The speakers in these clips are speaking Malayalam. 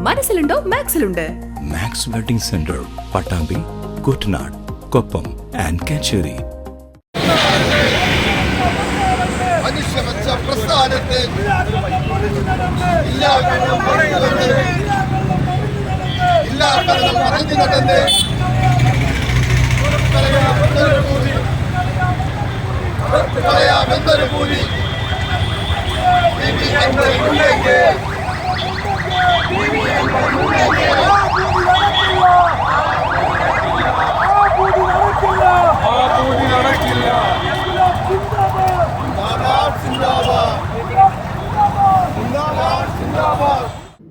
മനസ്സിലുണ്ടോ മാക്സിലുണ്ട്. Max wedding centre, Pattambi, Kuttanad, Koppam and Kacheri.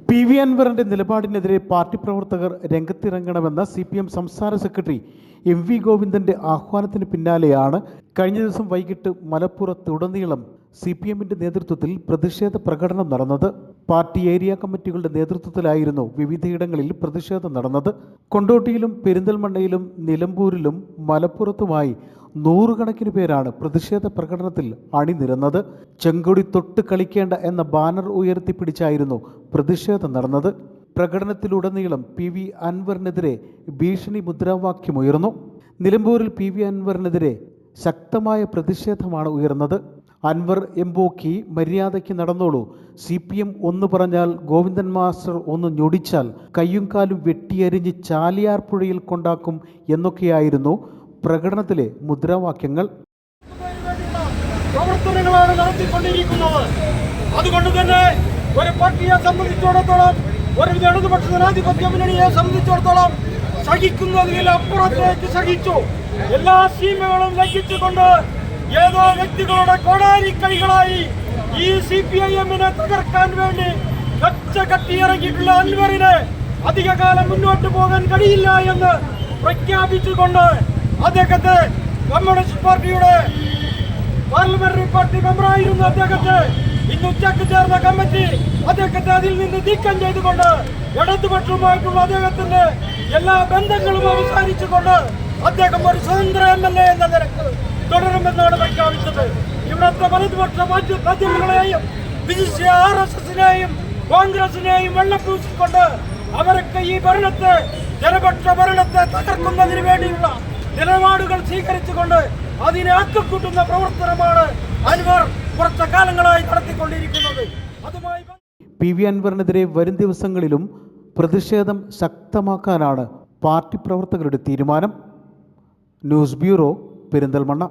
P V. അൻവറിന്റെ നിലപാടിനെതിരെ പാർട്ടി പ്രവർത്തകർ രംഗത്തിറങ്ങണമെന്ന CPM സംസ്ഥാന സെക്രട്ടറി M.V. ഗോവിന്ദന്റെ ആഹ്വാനത്തിന് പിന്നാലെയാണ് കഴിഞ്ഞ ദിവസം വൈകിട്ട് മലപ്പുറത്തുടനീളം CPMന്റെ നേതൃത്വത്തിൽ പ്രതിഷേധ പ്രകടനം നടന്നത്. പാർട്ടി ഏരിയ കമ്മിറ്റികളുടെ നേതൃത്വത്തിലായിരുന്നു വിവിധയിടങ്ങളിൽ പ്രതിഷേധം നടന്നത്. കൊണ്ടോട്ടിയിലും പെരിന്തൽമണ്ണയിലും നിലമ്പൂരിലും മലപ്പുറത്തുമായി നൂറുകണക്കിന് പേരാണ് പ്രതിഷേധ പ്രകടനത്തിൽ അണിനിരന്നത്. ചെങ്കൊടി തൊട്ട് കളിക്കേണ്ട എന്ന ബാനർ ഉയർത്തിപ്പിടിച്ചായിരുന്നു പ്രതിഷേധം നടന്നത്. പ്രകടനത്തിലുടനീളം P.V. അൻവറിനെതിരെ ഭീഷണി മുദ്രാവാക്യമുയർന്നു. നിലമ്പൂരിൽ P.V. അൻവറിനെതിരെ ശക്തമായ പ്രതിഷേധമാണ് ഉയർന്നത്. അൻവർ എംബോക്കി മര്യാദയ്ക്ക് നടന്നോളൂ, CPM ഒന്ന് പറഞ്ഞാൽ ഗോവിന്ദൻ മാസ്റ്റർ ഒന്ന് ഞൊടിച്ചാൽ കയ്യും കാലും വെട്ടിയരിഞ്ഞ് ചാലിയാർ പുഴയിൽ കൊണ്ടാക്കും എന്നൊക്കെയായിരുന്നു പ്രകടനത്തിലെ മുദ്രാവാക്യങ്ങൾ. പ്രവർത്തനങ്ങളാണ് നടത്തിക്കൊണ്ടിരിക്കുന്നത്. അതുകൊണ്ട് തന്നെ ഒരു പാർട്ടിയെ സംബന്ധിച്ചിടത്തോളം, ഒരു ഇടതുപക്ഷ ജനാധിപത്യ മുന്നണിയെ സംബന്ധിച്ചിടത്തോളം സഹിക്കുന്നതിൽ അപ്പുറത്തേക്ക് സഹിച്ചു. എല്ലാ സീമകളും ലംഘിച്ചുകൊണ്ട് ഏതോ വ്യക്തികളുടെ കോടാലി കൈകളായി ഈ CPIM-നെ തകർക്കാൻ വേണ്ടി കച്ചകെട്ടിയിറങ്ങിയിട്ടുള്ള അൻവറിനെ അധികകാലം മുന്നോട്ട് പോകാൻ കഴിയില്ല എന്ന് പ്രഖ്യാപിച്ചുകൊണ്ട് അദ്ദേഹത്തെ കമ്മ്യൂണിസ്റ്റ് പാർട്ടിയുടെ പാർലമെന്ററി പാർട്ടി മെമ്പറായിരുന്നു അദ്ദേഹത്തെ ഇന്ന് ഉച്ചക്ക് ചേർന്ന കമ്മിറ്റി അദ്ദേഹത്തെ അതിൽ നിന്ന് നീക്കം ചെയ്തുകൊണ്ട് ഇടതുപക്ഷവുമായിട്ടുള്ള അദ്ദേഹത്തിന്റെ എല്ലാ ബന്ധങ്ങളും അവസാനിച്ചുകൊണ്ട് അദ്ദേഹം ഒരു സ്വതന്ത്ര MLA എന്ന നിലക്ക് തുടരുമെന്നാണ് പ്രഖ്യാപിച്ചത്. ഇവിടുത്തെ വലതുപക്ഷ മാധ്യമങ്ങളെയും വിശിഷ്യ RSS-നെയും കോൺഗ്രസിനെയും വെള്ളപ്പൂശിക്കൊണ്ട് അവരൊക്കെ ഈ ഭരണത്തെ, ജനപക്ഷ ഭരണത്തെ തകർക്കുന്നതിന് വേണ്ടിയുള്ള നിലപാടുകൾ സ്വീകരിച്ചുകൊണ്ട് അതിനെ ആക്കിക്കൂട്ടുന്ന പ്രവർത്തനമാണ് അൻവർ കുറച്ച കാലങ്ങളായി നടത്തിക്കൊണ്ടിരിക്കുന്നത്. അതുമായി P.V. അൻവറിനെതിരെ വരും ദിവസങ്ങളിലും പ്രതിഷേധം ശക്തമാക്കാനാണ് പാർട്ടി പ്രവർത്തകരുടെ തീരുമാനം. News bureau, Perinthalmanna.